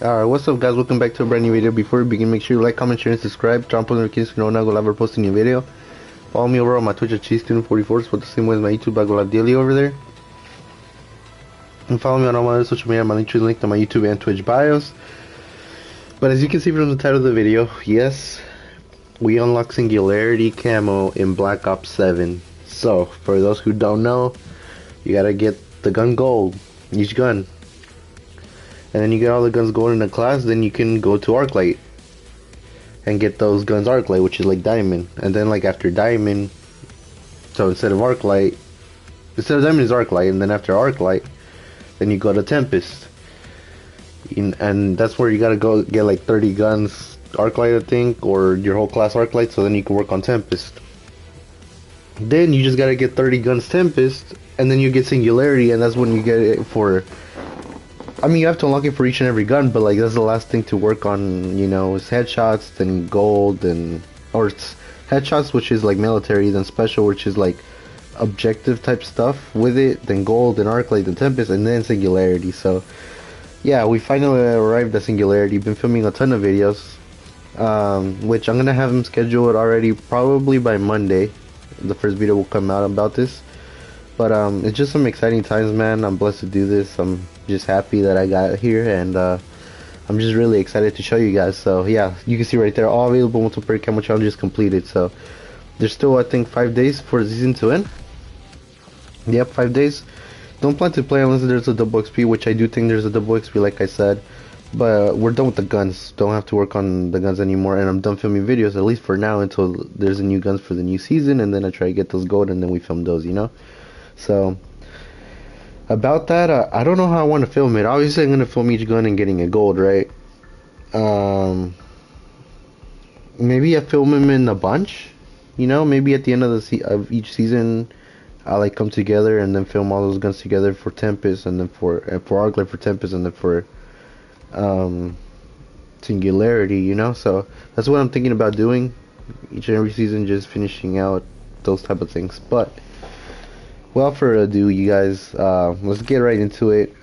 Alright, what's up guys, welcome back to a brand new video. Before we begin, make sure you like, comment, share, and subscribe. Turn on post notifications so you know when I go live or post a new video. Follow me over on my Twitch at CheeseStudent44, spelled the same way as my YouTube. I go live daily over there. And follow me on all my other social media. My link tree is linked to my YouTube and Twitch bios. But as you can see from the title of the video, yes, we unlock Singularity Camo in Black Ops 7. So, for those who don't know, you gotta get the gun gold, each gun. And then you get all the guns gold in the class, then you can go to Arclight and get those guns Arclight, which is like Diamond. And then like after Diamond, so instead of Diamond is Arclight, and then after Arclight, then you go to Tempest. And that's where you gotta go get like 30 guns Arclight, I think, or your whole class Arclight, so then you can work on Tempest. Then you just gotta get 30 guns Tempest, and then you get Singularity, and that's when you get it for... I mean, you have to unlock it for each and every gun, but like that's the last thing to work on, you know, is headshots, then gold, or it's headshots, which is like military, then special, which is like objective type stuff with it, then gold, then Arclight, then Tempest, and then Singularity. So yeah, we finally arrived at Singularity. Been filming a ton of videos, which I'm gonna have them scheduled already probably by Monday. The first video will come out about this. But it's just some exciting times, man. I'm blessed to do this. I'm just happy that I got here, and I'm just really excited to show you guys. So yeah, you can see right there, all available multiplayer camo challenges completed. So there's still, I think, 5 days for the season to end. Yep, 5 days. Don't plan to play unless there's a double XP, which I do think there's a double XP, like I said. But we're done with the guns. Don't have to work on the guns anymore, and I'm done filming videos, at least for now, until there's a new guns for the new season, and then I try to get those gold, and then we film those, you know. So about that, I don't know how I want to film it. Obviously I'm going to film each gun and getting a gold, right? Maybe I film them in a bunch, you know. Maybe at the end of of each season I like come together and then film all those guns together for Tempest, and then for Arclight for Tempest, and then for Singularity, you know. So that's what I'm thinking about doing each and every season, just finishing out those type of things. But without further ado, you guys, let's get right into it.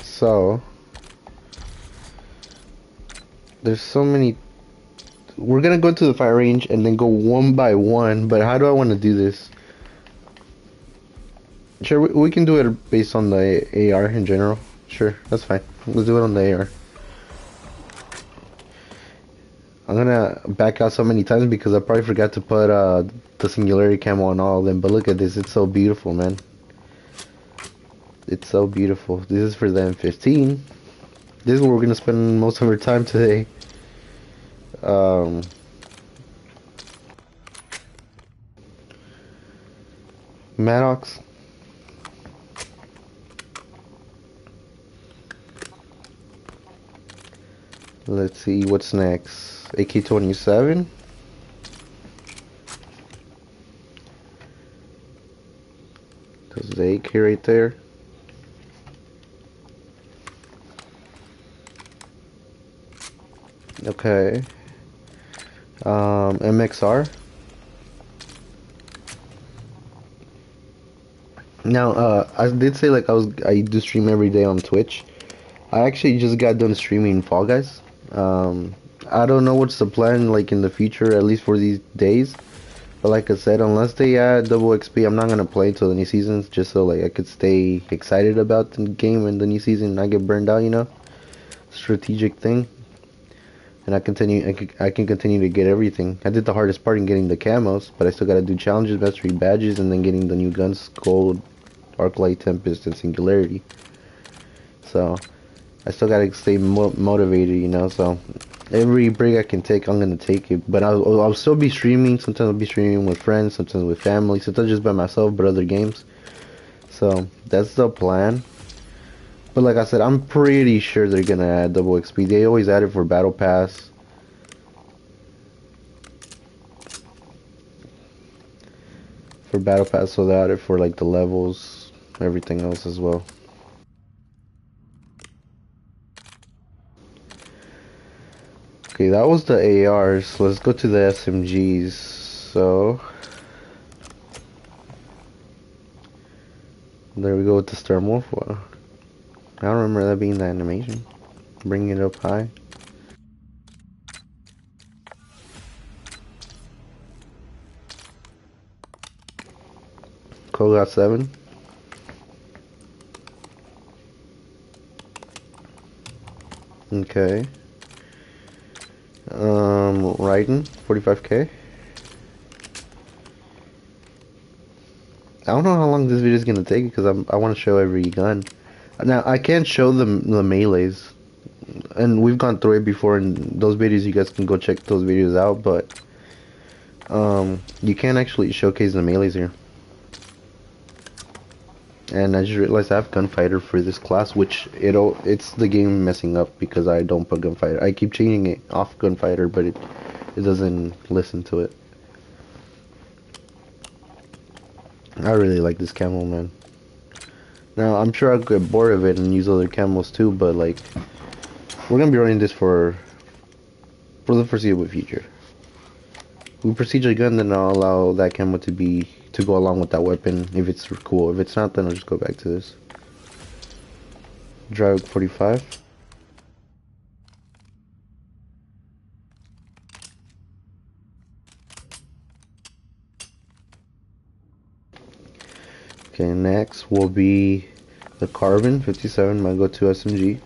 So there's so many. We're gonna go to the fire range and then go one by one. But how do I want to do this? Sure, we can do it based on the AR in general. Sure, that's fine. Let's do it on the AR. I'm gonna back out so many times because I probably forgot to put the Singularity camo on all of them. But look at this, it's so beautiful, man. It's so beautiful. This is for the M15. This is where we're gonna spend most of our time today. Maddox. Let's see what's next. AK-27. There's the AK right there. Okay. MXR. Now, I did say like I do stream every day on Twitch. I actually just got done streaming Fall Guys. I don't know what's the plan like in the future, at least for these days. But like I said, unless they add double XP, I'm not gonna play until the new season, just so like I could stay excited about the game and the new season and not get burned out, you know. Strategic thing. And I can continue to get everything. I did the hardest part in getting the camos, but I still gotta do challenges, mastery badges, and then getting the new guns, gold, Arclight, Tempest, and Singularity. So I still gotta stay motivated, you know. So every break I can take, I'm gonna take it. But I'll still be streaming. Sometimes I'll be streaming with friends, sometimes with family, sometimes just by myself, but other games. So that's the plan. But like I said, I'm pretty sure they're gonna add double XP. They always add it for Battle Pass. For Battle Pass, so they add it for like the levels, everything else as well. Okay, that was the ARs. Let's go to the SMGs. So there we go with the Sturmwolf. Wow. I don't remember that being the animation. Bring it up high. Cole got 7. Okay. Raiden, 45k. I don't know how long this video is gonna take because I want to show every gun. Now I can't show the melees, and we've gone through it before in those videos. You guys can go check those videos out, but you can't actually showcase the melees here. And I just realized I have gunfighter for this class, which it's the game messing up because I don't put gunfighter. I keep changing it off gunfighter, but it doesn't listen to it. I really like this camo, man. Now I'm sure I'll get bored of it and use other camos too, but like we're gonna be running this for the foreseeable future. We proceed a gun, then I'll allow that camo to go along with that weapon if it's cool. If it's not, then I'll just go back to this. Drag 45. Okay, next will be the Carbon 57, my go-to SMG.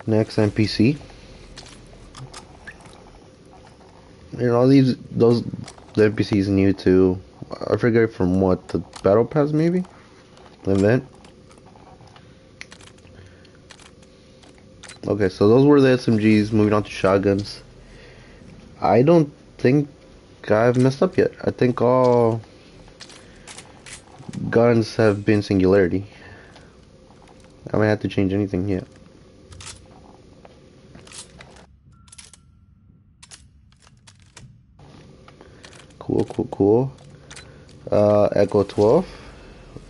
Next, NPC. And all the NPCs new to, I forget from what, the Battle Pass maybe? Event. Okay, so those were the SMGs. Moving on to shotguns. I don't think I've messed up yet. I think all guns have been Singularity. I might have to change anything yet. Cool. Echo 12.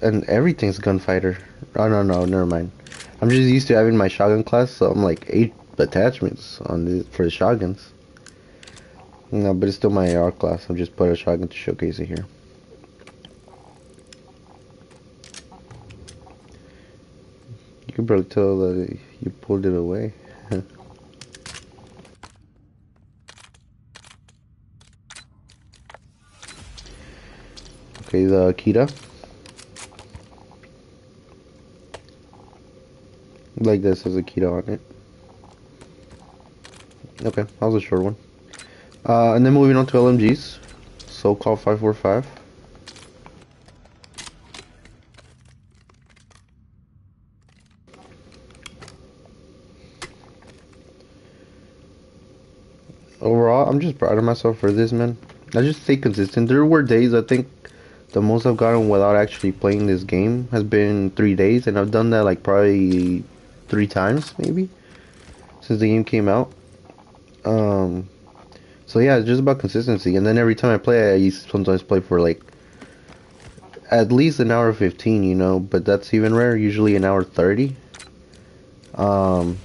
And everything's gunfighter. Oh, no, never mind. I'm just used to having my shotgun class, so I'm like 8 attachments for the shotguns. No, but it's still my AR class. I'll just put a shotgun to showcase it here. You can probably tell that you pulled it away. Okay, the Akita. Like this has Akita on it. Okay, that was a short one. And then moving on to LMGs. So-called 545. Overall, I'm just proud of myself for this, man. I just stay consistent. There were days, I think the most I've gotten without actually playing this game has been 3 days, and I've done that like probably 3 times maybe since the game came out. So yeah, it's just about consistency. And then every time I play, I sometimes play for like at least an hour 15, you know, but that's even rare. Usually an hour 30. And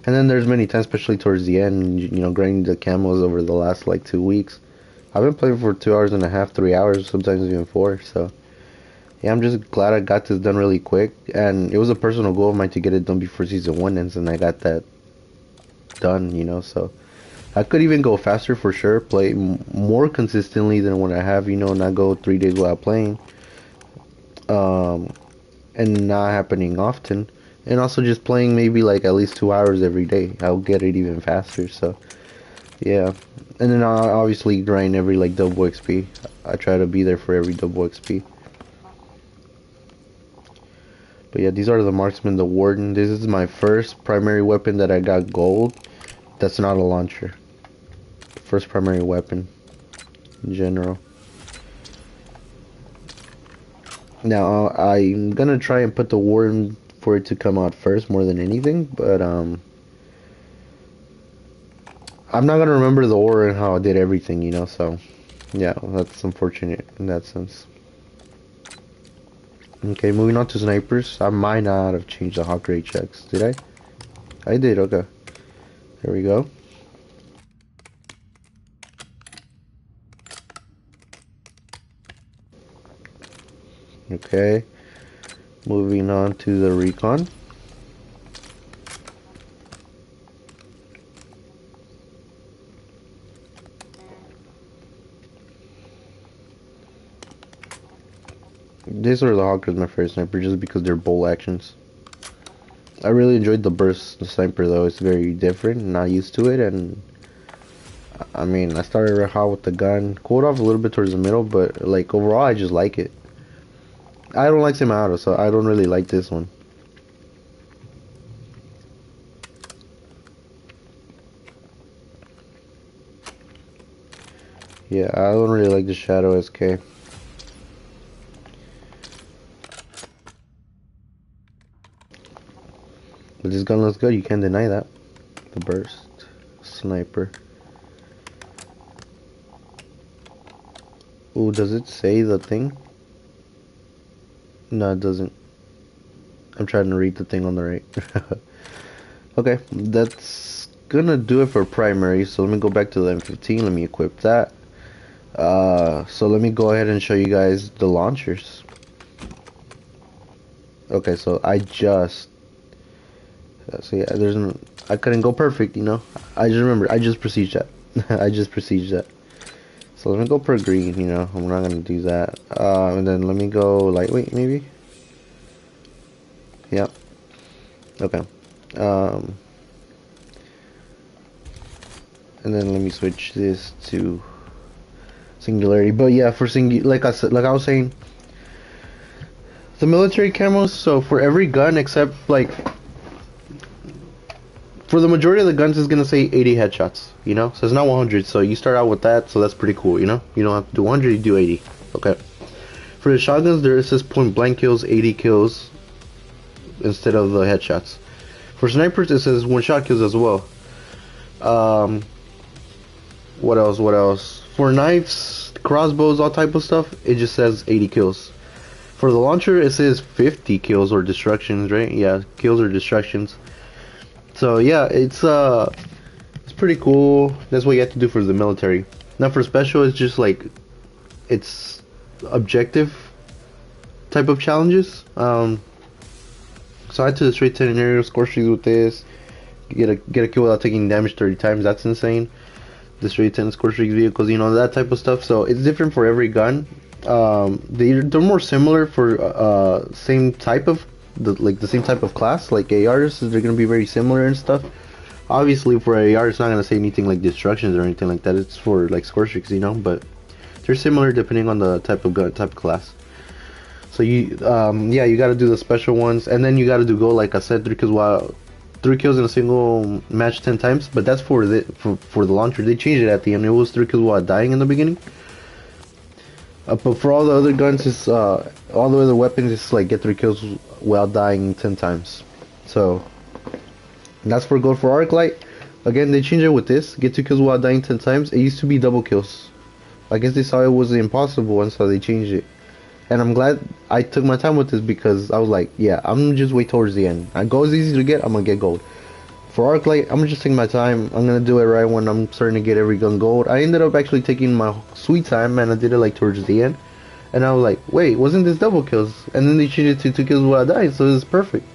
then there's many times, especially towards the end, you know, grinding the camos over the last like 2 weeks. I've been playing for 2 hours and a half, 3 hours, sometimes even 4. So yeah, I'm just glad I got this done really quick, and it was a personal goal of mine to get it done before season 1 ends, and I got that done, you know. So I could even go faster for sure, play more consistently than what I have, you know, not go 3 days without playing, and not happening often, and also just playing maybe like at least 2 hours every day. I'll get it even faster. So yeah, and then I obviously grind every like double XP. I try to be there for every double XP. But yeah, these are the marksman, the warden. This is my first primary weapon that I got gold. That's not a launcher. First primary weapon in general. Now I'm gonna try and put the warden for it to come out first more than anything, but I'm not gonna remember the order and how I did everything, you know. So yeah, that's unfortunate in that sense. Okay, moving on to snipers. I might not have changed the hawk rate checks. Did I? I did, okay. There we go. Okay. Moving on to the recon. This or the Hawker is my favorite sniper just because they're bolt actions. I really enjoyed the burst sniper though. It's very different, not used to it, and I mean I started real hot with the gun. Cooled off a little bit towards the middle, but like overall I just like it. I don't like semi-auto, so I don't really like this one. Yeah, I don't really like the Shadow SK. But this gun looks good, you can't deny that. The burst sniper. Ooh, does it say the thing? No, it doesn't. I'm trying to read the thing on the right. Okay, that's gonna do it for primary. So let me go back to the M15. Let me equip that. So let me go ahead and show you guys the launchers. Okay, so I just see, I couldn't go perfect, you know. I just remember I just prestiged that. I just prestiged that. So let me go per green, you know. I'm not gonna do that. And then let me go lightweight maybe. Yep. Okay. And then let me switch this to Singularity. But yeah, for like I said, like I was saying, the military camos. So for every gun except like for the majority of the guns, it's gonna say 80 headshots. You know, so it's not 100. So you start out with that, so that's pretty cool. You know, you don't have to do 100, you do 80. Okay. For the shotguns, there it says point blank kills, 80 kills instead of the headshots. For snipers, it says one shot kills as well. What else? What else? For knives, crossbows, all type of stuff, it just says 80 kills. For the launcher, it says 50 kills or destructions, right? Yeah, kills or destructions. So yeah, it's pretty cool. That's what you have to do for the military. Now for special, it's just like it's objective type of challenges. So I had to straight 10 in area, score streaks with this, get a kill without taking damage 30 times. That's insane. The straight 10 score streaks vehicles, you know, that type of stuff. So it's different for every gun. They're more similar for same type of the same type of class, like ARs. They're gonna be very similar and stuff. Obviously, for AR, it's not gonna say anything like destructions or anything like that. It's for like score streaks, you know. But they're similar depending on the type of gun, type of class. So you, yeah, you gotta do the special ones, and then you gotta do go like I said, 3 kills in a single match 10 times. But that's for the launcher. They changed it at the end. It was 3 kills while dying in the beginning. But for all the other guns, it's all the other weapons, it's like get 3 kills while dying 10 times. So that's for gold. For arc light, again they changed it with this. Get 2 kills while dying 10 times. It used to be double kills. I guess they saw it was impossible, and so they changed it. And I'm glad I took my time with this because I was like, yeah, I'm just wait towards the end. Gold's easy to get, I'm gonna get gold. For arc light, I'm just taking my time. I'm gonna do it right when I'm starting to get every gun gold. I ended up actually taking my sweet time, and I did it like towards the end. And I was like, wait, wasn't this double kills? And then they changed it to 2 kills while I died, so it was perfect.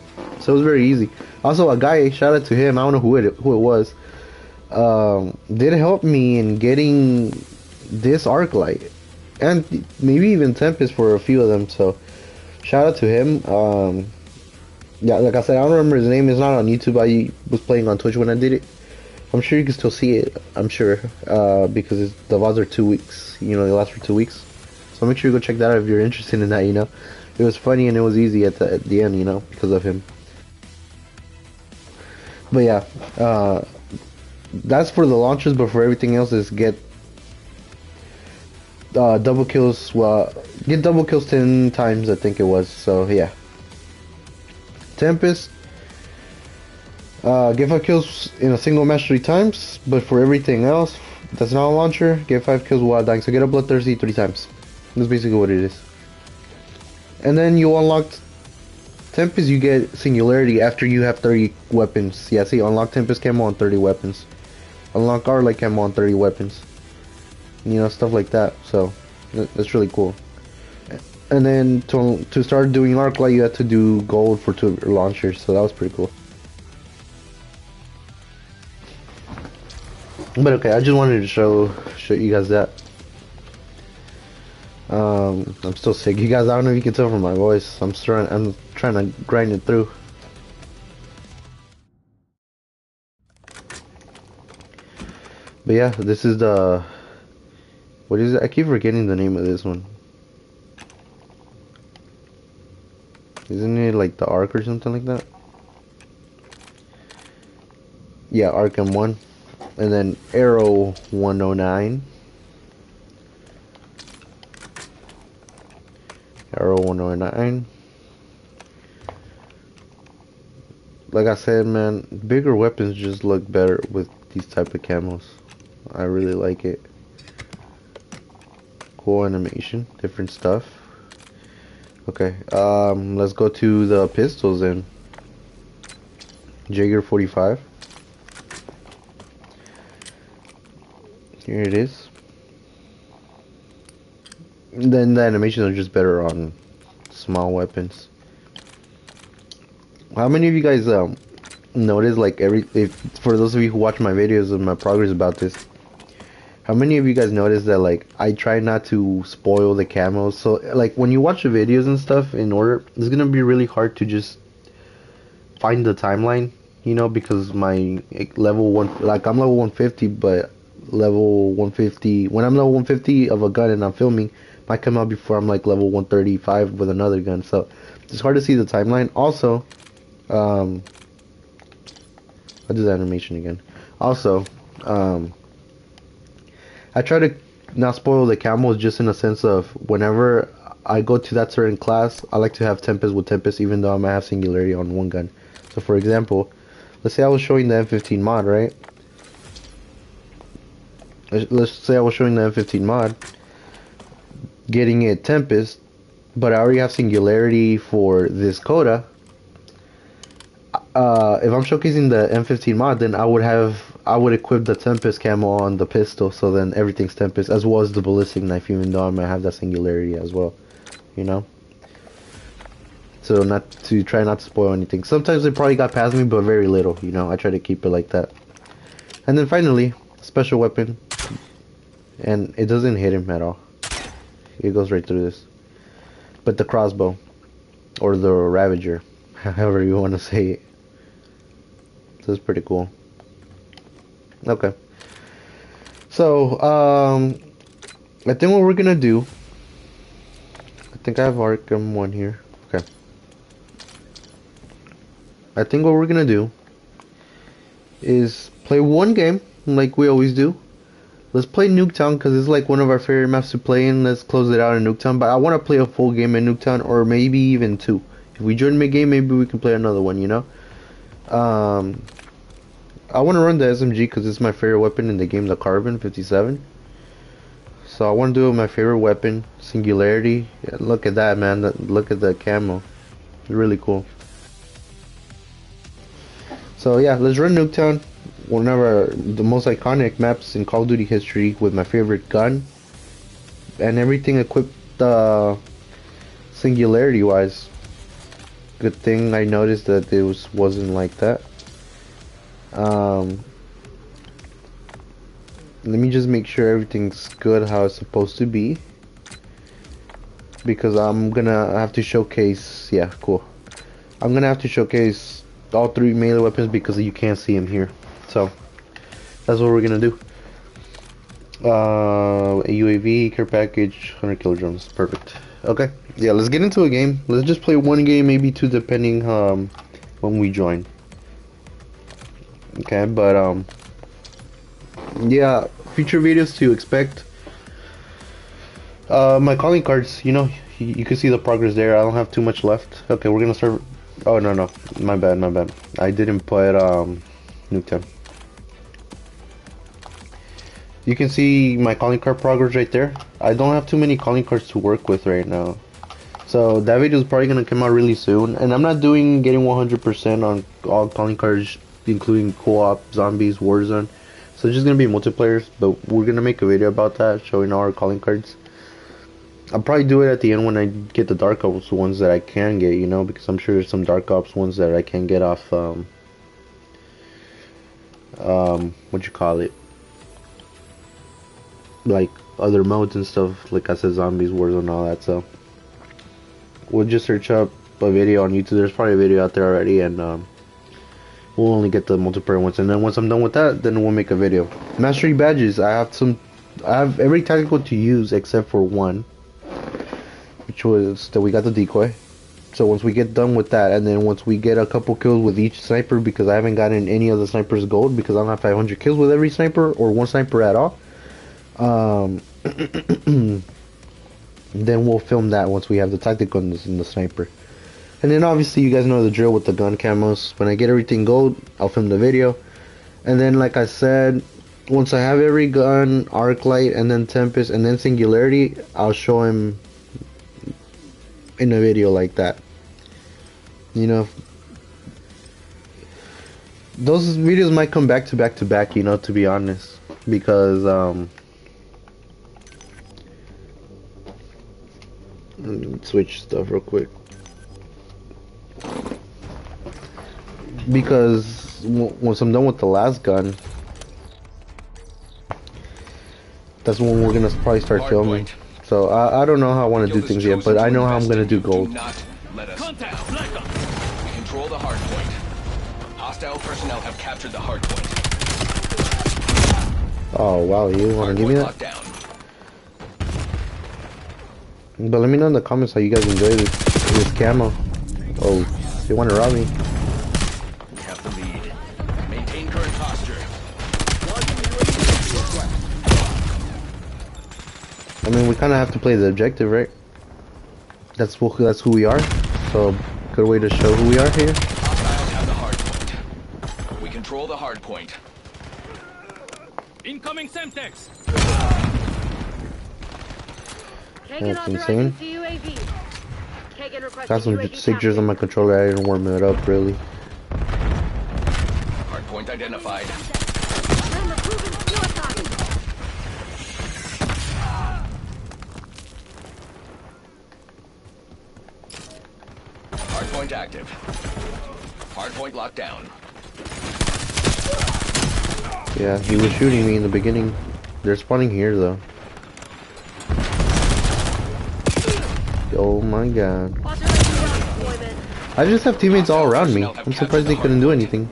So it was very easy. Also, a guy, shout out to him, I don't know who it was, did help me in getting this arc light. And maybe even Tempest for a few of them, so shout out to him. Yeah, like I said, I don't remember his name. It's not on YouTube. I was playing on Twitch when I did it. I'm sure you can still see it. I'm sure, because the VODs are 2 weeks. You know, they last for 2 weeks. So make sure you go check that out if you're interested in that. You know, it was funny and it was easy at the end. You know, because of him. But yeah, that's for the launchers. But for everything else, is get double kills. Well, get double kills 10 times. I think it was. So yeah. Tempest, get 5 kills in a single match 3 times, but for everything else that's not a launcher, get 5 kills while dying. So get a bloodthirsty 3 times. That's basically what it is. And then you unlocked Tempest, you get Singularity after you have 30 weapons. Yeah, see, unlock Tempest Camo on 30 weapons. Unlock our like Camo on 30 weapons. You know, stuff like that. So, that's really cool. And then to start doing Arclight, you had to do gold for 2 launchers. So that was pretty cool. But okay, I just wanted to show you guys that. I'm still sick. You guys, I don't know if you can tell from my voice. I'm trying to grind it through. But yeah, this is the, what is it? I keep forgetting the name of this one. Isn't it like the Arc or something like that? Yeah, Arc M1. And then Arrow 109. Arrow 109. Like I said, man, bigger weapons just look better with these type of camos. I really like it. Cool animation, different stuff. Okay, let's go to the pistols then. Jaeger 45. Here it is. Then the animations are just better on small weapons. How many of you guys notice, like, for those of you who watch my videos and my progress about this, how many of you guys notice that, like, I try not to spoil the camos? So like when you watch the videos and stuff in order, it's gonna be really hard to just find the timeline, you know, because my level 1, like, I'm level 150, but level 150, when I'm level 150 of a gun and I'm filming, might come out before I'm like level 135 with another gun, so it's hard to see the timeline. Also, I'll do the animation again. Also, I try to not spoil the camos, just in a sense of whenever I go to that certain class, I like to have Tempest with Tempest, even though I might have Singularity on one gun. So for example, let's say I was showing the M15 mod, right? Let's say I was showing the M15 mod, getting it Tempest, but I already have Singularity for this coda. If I'm showcasing the M15 mod, then I would equip the Tempest camo on the pistol, so then everything's Tempest, as well as the ballistic knife, even though I might have that Singularity as well, you know? So not to try not to spoil anything. Sometimes it probably got past me, but very little, you know? I try to keep it like that. And then finally, special weapon. And it doesn't hit him at all. It goes right through this. But the crossbow, or the Ravager, however you want to say it. So it's pretty cool. Okay. So, I think what we're gonna do, I think I have Arkham 1 here. Okay. I think what we're gonna do is play one game, like we always do. Let's play Nuketown, because it's like one of our favorite maps to play in. Let's close it out in Nuketown, but I want to play a full game in Nuketown, or maybe even 2. If we join mid-game, maybe we can play another one, you know? I want to run the SMG because it's my favorite weapon in the game, the Carbon 57. So I want to do it with my favorite weapon, Singularity. Yeah, look at that, man. Look at the camo. It's really cool. So yeah, let's run Nuketown, one of the most iconic maps in Call of Duty history, with my favorite gun. And everything equipped Singularity wise. Good thing I noticed that it wasn't like that. Let me just make sure everything's good how it's supposed to be, because I'm gonna have to showcase, yeah, cool. I'm gonna have to showcase all 3 melee weapons because you can't see them here. So that's what we're gonna do. A UAV, care package, 100 kilograms, perfect. Okay, yeah, let's get into a game. Let's just play 1 game, maybe 2, depending when we join. Okay, but yeah, future videos to expect. My calling cards, you know, you can see the progress there. I don't have too much left. Okay, we're gonna start. Oh no, my bad. I didn't put Nuketown. You can see my calling card progress right there. I don't have too many calling cards to work with right now. So that video is probably gonna come out really soon, and I'm not doing getting 100% on all calling cards, including co-op, zombies, Warzone. So it's just gonna be multiplayers, but we're gonna make a video about that, showing all our calling cards. I'll probably do it at the end when I get the Dark Ops ones that I can get, you know, because I'm sure there's some Dark Ops ones that I can get off, what you call it, like other modes and stuff, like I said, zombies, Warzone, and all that. So we'll just search up a video on YouTube. There's probably a video out there already, and we'll only get the multiplayer ones. And then once I'm done with that, then we'll make a video. Mastery badges. I have every tactical to use except for one, which was that we got the decoy. So once we get done with that, and then once we get a couple kills with each sniper, because I haven't gotten any of the snipers gold, because I don't have 500 kills with every sniper or one sniper at all. Then we'll film that once we have the tactical and the sniper. And then obviously you guys know the drill with the gun camos. When I get everything gold, I'll film the video. And then like I said, once I have every gun, arc light, and then Tempest, and then Singularity, I'll show him in a video like that. You know, those videos might come back to back, you know, to be honest, because let me switch stuff real quick, because once I'm done with the last gun, that's when we're gonna probably start filming. So I don't know how I want to do things yet, but I know how I'm gonna do gold. Let us down. We control the hard point. Hostile personnel have captured the hard point. Oh wow, you wanna give me that? But let me know in the comments how you guys enjoy this camo. Oh, they wanna rob me. We have the lead. Maintain current posture. I mean, we kinda have to play the objective, right? That's who we are. So, good way to show who we are here. Hostiles have the hard point. We control the hard point. Incoming Semtex. That's insane. Got some signatures on my controller. I didn't warm it up really. Hard point identified. Hardpoint active. Hardpoint locked down. Yeah, he was shooting me in the beginning. They're spawning here though. Oh my god. I just have teammates all around me. I'm surprised they couldn't do anything.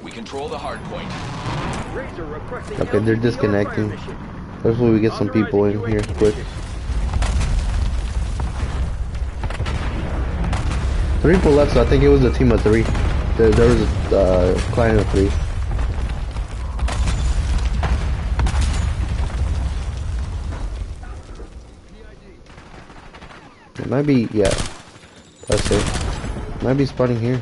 We control the hardpoint. Okay, they're disconnecting. Hopefully we get some people in here quick. 3 people left, so I think it was a team of 3. There was a client of 3. It might be, yeah. That's it. Might be spawning here.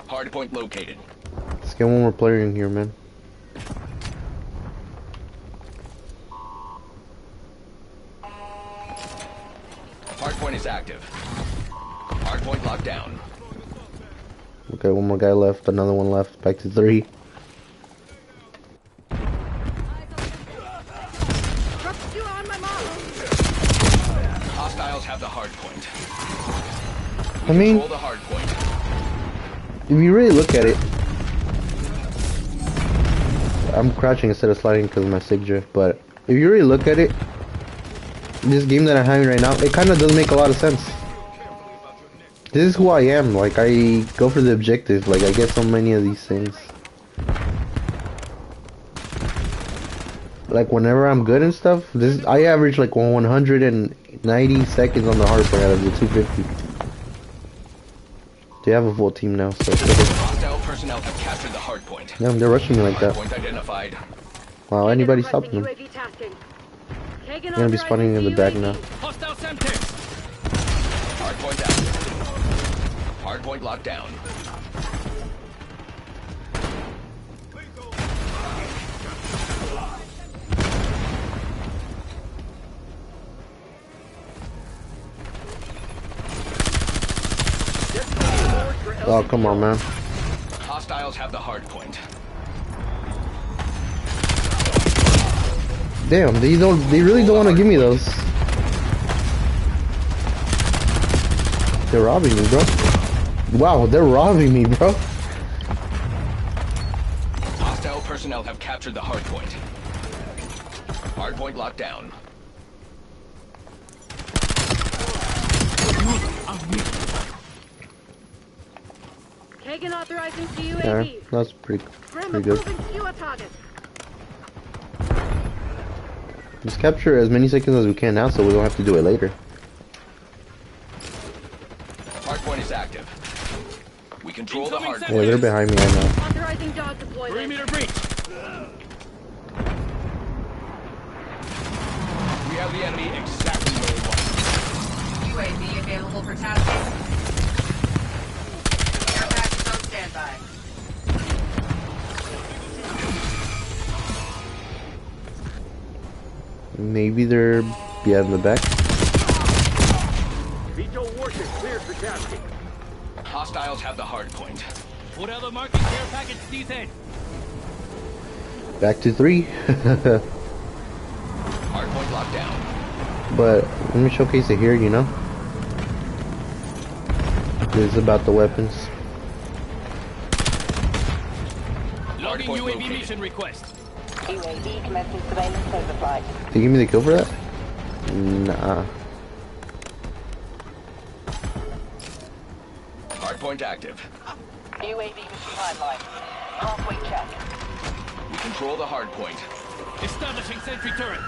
Hardpoint located. Let's get one more player in here, man. Hardpoint is active. Hardpoint locked down. Okay, one more guy left, another one left, back to 3. Hostiles have the hardpoint. I mean, Control the hardpoint. if you really look at it, I'm crouching instead of sliding because of my sig drift, but if you really look at it, this game that I'm having right now, it kind of does make a lot of sense. This is who I am. Like, I go for the objective. Like, I get so many of these things. Like, whenever I'm good and stuff, I average like 190 seconds on the hardpoint out of the 250. They have a full team now, so. Hostile personnel have captured the hardpoint. Yeah, they're rushing me like that. Hardpoint identified. Wow, anybody stopping them? They're gonna be spawning in the back now. Hostile Semtex. Hardpoint active. Hardpoint locked down. Oh, come on, man. Hostiles have the hard point. Damn, they really don't want to give me those. They're robbing me, bro. Wow, they're robbing me, bro. Hostile personnel have captured the hard point. Hard point locked down. Kagan authorizing CUAV. Yeah, that's pretty good. Moving to your target. Just capture as many seconds as we can now so we don't have to do it later. Hardpoint is active. We control the hardpoint. Yeah, they're behind me right now. Authorizing dog deployment. Perimeter breach. We have the enemy exactly where we want. UAV available for tasking. Air package on standby. Maybe they're in the back. Veto warship cleared for tasking. Hostiles have the hard point. What other marking care package descent? Back to 3. Hardpoint locked down. But let me showcase it here, you know. This is about the weapons. Logging Hardpoint UAV located. mission request. UAV commencing surveillance overflight. Did you give me the kill for that? Nah. Hardpoint active. UAV mission timeline. Halfway check. We control the hardpoint. Establishing sentry turret.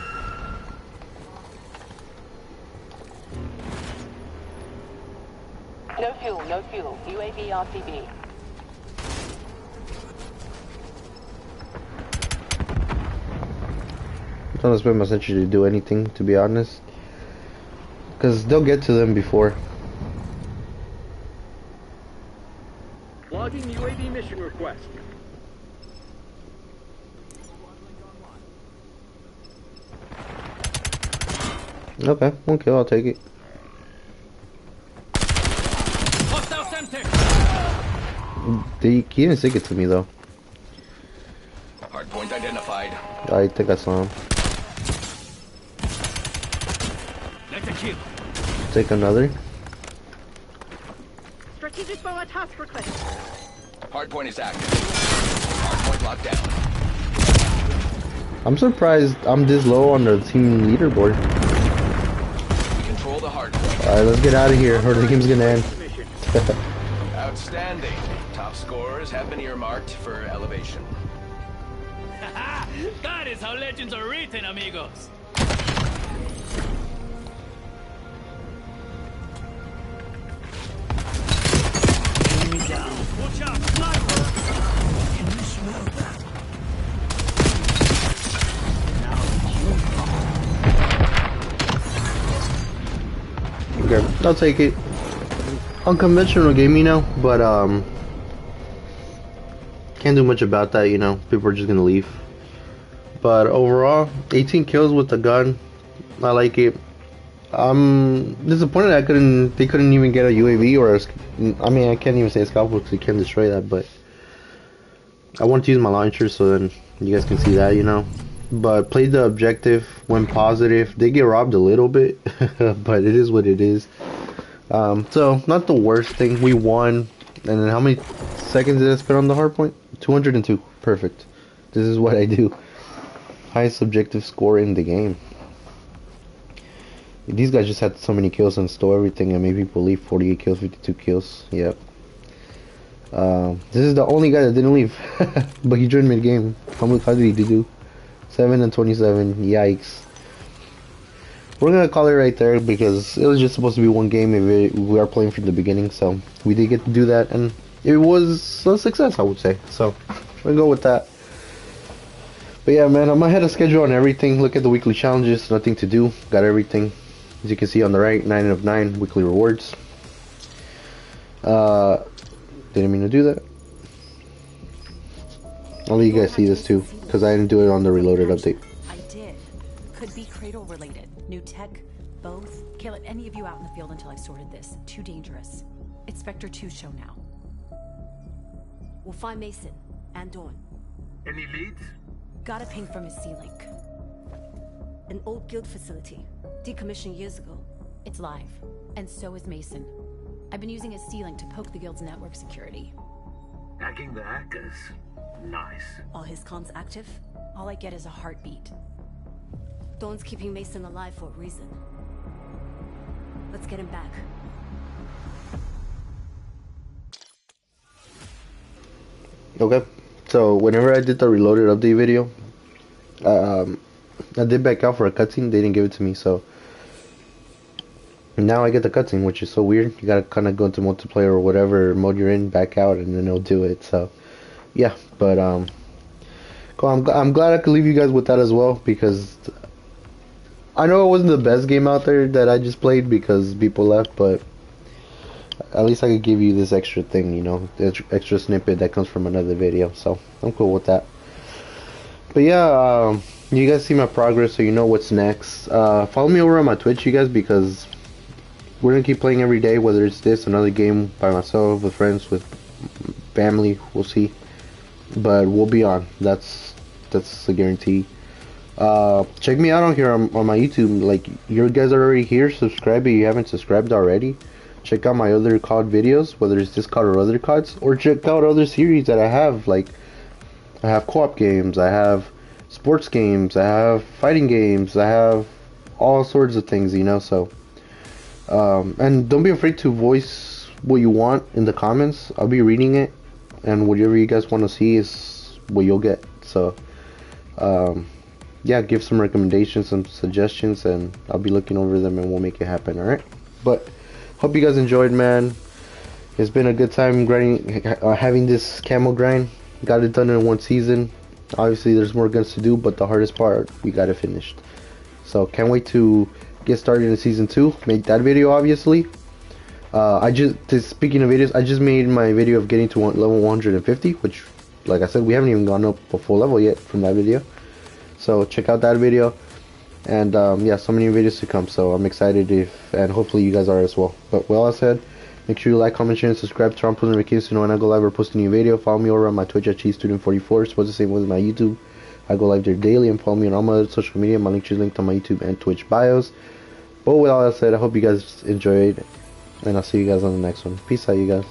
No fuel, no fuel. UAV RTB. I don't expect my sentry to do anything, to be honest. Because they'll get to them before. Logging UAV mission request. Okay, one kill, I'll take it. Hostile Semtex. He didn't stick it to me though. Hardpoint identified. I think I saw him. That's a kill. Take another. Strategic bomber task request. Hardpoint is active. Hardpoint locked down. I'm surprised I'm this low on the team leaderboard. We control the hardpoint. Alright, let's get out of here or the game's gonna end. Outstanding. Top scorers have been earmarked for elevation. That is how legends are written, amigos. Enemy down. Watch out, sniper! Can you smell that? Okay, I'll take it. Unconventional game, you know, but can't do much about that, you know. People are just gonna leave. But overall, 18 kills with the gun. I like it. I'm disappointed they couldn't even get a UAV or I mean, I can't even say a scalpel because you can't destroy that, but I want to use my launcher so then you guys can see that, you know. But played the objective, went positive. They get robbed a little bit, but it is what it is. So not the worst thing. We won, and then how many seconds did I spend on the hardpoint? 202. Perfect. This is what I do. Highest objective score in the game. These guys just had so many kills and stole everything and made people leave. 48 kills, 52 kills. Yep. This is the only guy that didn't leave, but he joined mid-game. How did he do? 7 and 27. Yikes. We're gonna call it right there because it was just supposed to be one game if we are playing from the beginning. So we did get to do that, and it was a success, I would say. So we'll go with that. But yeah, man, I'm ahead of schedule on everything. Look at the weekly challenges. Nothing to do. Got everything. As you can see on the right, 9 of 9 weekly rewards. Didn't mean to do that. I'll let you guys see this too, because I didn't do it on the reloaded update. I did. Could be Cradle related. New tech, both. Can't let any of you out in the field until I've sorted this. Too dangerous. It's Spectre 2's show now. We'll find Mason and Dawn. Any leads? Got a ping from his C-Link. An old guild facility, decommissioned years ago. It's live, and so is Mason. I've been using his C-Link to poke the guild's network security. Hacking the hackers. Nice. All his comms active, all I get is a heartbeat. Dawn's keeping Mason alive for a reason. Let's get him back. Okay, so whenever I did the reloaded update video, I did back out for a cutscene. They didn't give it to me, so now I get the cutscene, which is so weird. You gotta kind of go into multiplayer or whatever mode you're in, back out, and then it'll do it. So yeah, but cool. I'm glad I could leave you guys with that as well, because I know it wasn't the best game out there that I just played because people left, but at least I could give you this extra thing, you know, extra snippet that comes from another video. So I'm cool with that. But yeah, you guys see my progress, so you know what's next. Follow me over on my Twitch, you guys, because we're gonna keep playing every day, whether it's this, another game by myself, with friends, with family, we'll see. But we'll be on. That's a guarantee. Check me out on here on my YouTube. Like, you guys are already here. Subscribe if you haven't subscribed already. Check out my other COD videos, whether it's this COD or other CODs, or check out other series that I have. Like, I have co-op games, I have sports games, I have fighting games, I have all sorts of things, you know. So and don't be afraid to voice what you want in the comments. I'll be reading it, and whatever you guys want to see is what you'll get. So yeah, give some recommendations, some suggestions, and I'll be looking over them, and we'll make it happen. All right, but hope you guys enjoyed, man. It's been a good time grinding, having this camo grind. Got it done in one season. Obviously there's more guns to do, but the hardest part, we got it finished. So can't wait to get started in season 2. Make that video, obviously. Speaking of videos, I just made my video of getting to level 150, which, like I said, we haven't even gone up a full level yet from that video. So check out that video. And yeah, so many videos to come, so I'm excited, and hopefully you guys are as well. But well, I said, make sure you like, comment, share, and subscribe, turn on post notifications to know when I go live or post a new video. Follow me over on my Twitch at CheeseStudent44. It's supposed to say with my YouTube. I go live there daily, and follow me on all my other social media. My link is linked on my YouTube and Twitch bios. But with all that said, I hope you guys enjoyed, and I'll see you guys on the next one. Peace out, you guys.